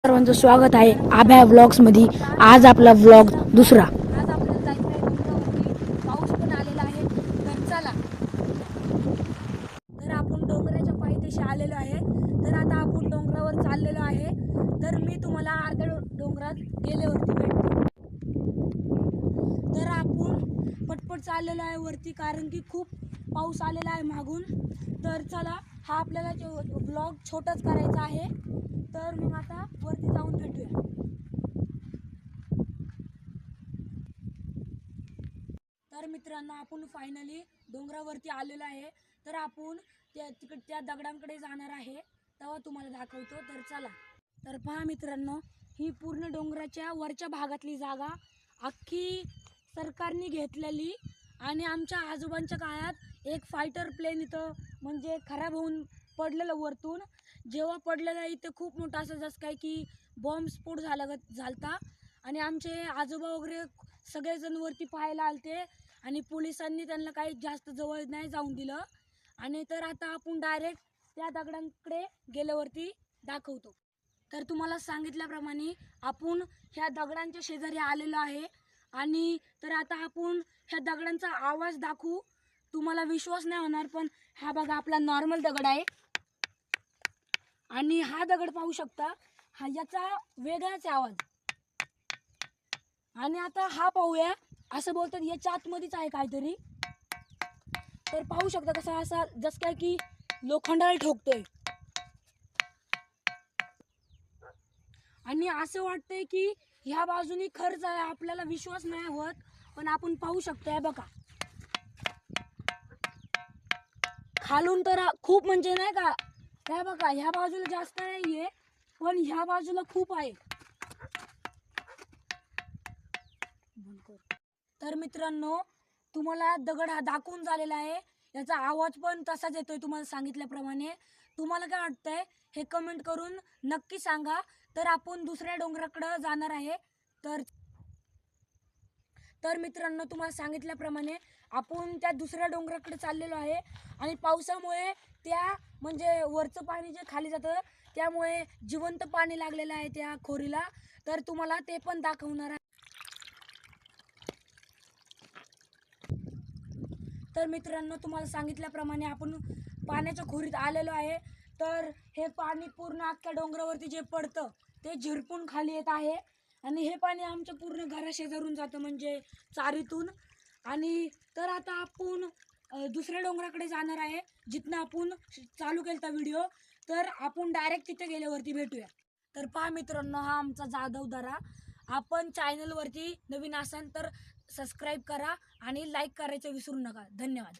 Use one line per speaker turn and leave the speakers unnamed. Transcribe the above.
सर्वांचं स्वागत आहे आभ्या व्लॉग्स मध्ये। आज आपला व्लॉग दुसरा।
आज आपल्याला जायचं आहे डोंगरावरती, पाऊस पण आलेला आहे। तर चला, तर आपण डोंगराच्या पायथ्याशी आलेलो आहे। तर आता आपण डोंगरावर चाललेलो आहे। तर मी तुम्हाला अर्ध्या डोंगरात गेल्यावरती भेटतो। तर आपण पटपट चाललेलो आहे वरती, कारण की खूप पाऊस आलेला आहे मागून। तर चला, हा आपल्याला व्लॉग छोटाच करायचा आहे। तर मग आता वरती जाऊन भेटूया। तर मित्रांनो, आपण फायनली डोंगरावरती आलेलो आहे। तर आपण त्या दगडांकडे जाणार आहे, तेव्हा तुम्हाला दाखवतो। तर चला, तर पहा मित्रांनो, ही पूर्ण डोंगराच्या वरच्या भागातली जागा अख्खी सरकारने घेतलेली। आणि आमच्या आजोबांच्या काळात एक फायटर प्लेन इथं म्हणजे खराब होऊन पडलेलं वरतून। जेव्हा पडलेलं इथं खूप मोठा असं जसं काय की बॉम्ब स्फोट झालता। आणि आमचे आजोबा वगैरे सगळेजण वरती पाहायला आलते, आणि पोलिसांनी त्यांना काही जास्त जवळ नाही जाऊन दिलं। आणि तर आता आपण डायरेक्ट त्या दगडांकडे गेल्यावरती दाखवतो। तर तुम्हाला सांगितल्याप्रमाणे आपण ह्या दगडांच्या शेजारी आलेलो आहे। आणि तर आता आपण ह्या दगडांचा आवाज दाखवू। तुम्हाला विश्वास नाही होणार, पण हा बघा आपला नॉर्मल दगड आहे, आणि हा दगड पाहू शकता, हा याचा वेगळाच आवाज। आणि आता हा पाहूया, असं बोलतात याच्या आतमध्येच आहे काहीतरी। तर पाहू शकता कसा असा जस काय की लोखंडाला ठोकतोय। आणि असं वाटतंय की ह्या बाजूनी खरंच आहे, आपल्याला विश्वास नाही होत, पण आपण पाहू शकतोय बघा खालून। तर खूप म्हणजे नाही का, त्या बघा ह्या बाजूला जास्त नाहीये, पण ह्या बाजूला खूप आहे। तर मित्रांनो, तुम्हाला दगड हा दाखवून झालेला आहे, याचा आवाज पण तसाच येतोय तुम्हाला सांगितल्याप्रमाणे। तुम्हाला काय वाटतंय हे कमेंट करून नक्की सांगा। तर आपण दुसऱ्या डोंगराकडे जाणार आहे। तर मित्रांनो, तुम्हाला सांगितल्याप्रमाणे आपण त्या दुसऱ्या डोंगराकडे चाललेलो आहे। आणि पावसामुळे त्या म्हणजे वरचं पाणी जे खाली जातं, त्यामुळे जिवंत पाणी लागलेलं आहे त्या खोरीला। तर तुम्हाला ते पण दाखवणार आहे। तर मित्रांनो, तुम्हाला सांगितल्याप्रमाणे आपण पाण्याच्या खोरीत आलेलो आहे। तर हे पाणी पूर्ण अख्ख्या डोंगरावरती जे पडतं ते झिरपून खाली येत आहे। आणि हे पाणी आमच्या पूर्ण घराशेजारून जातं, म्हणजे चारीतून। आणि तर आता आपण दुसऱ्या डोंगराकडे जाणार आहे, जिथनं आपण चालू केलता व्हिडिओ। तर आपण डायरेक्ट तिथे गेल्यावरती भेटूया। तर पहा मित्रांनो, हा आमचा जाधवदरा। आपण चॅनलवरती नवीन असाल तर सबस्क्राईब करा आणि लाईक करायचं विसरू नका। धन्यवाद।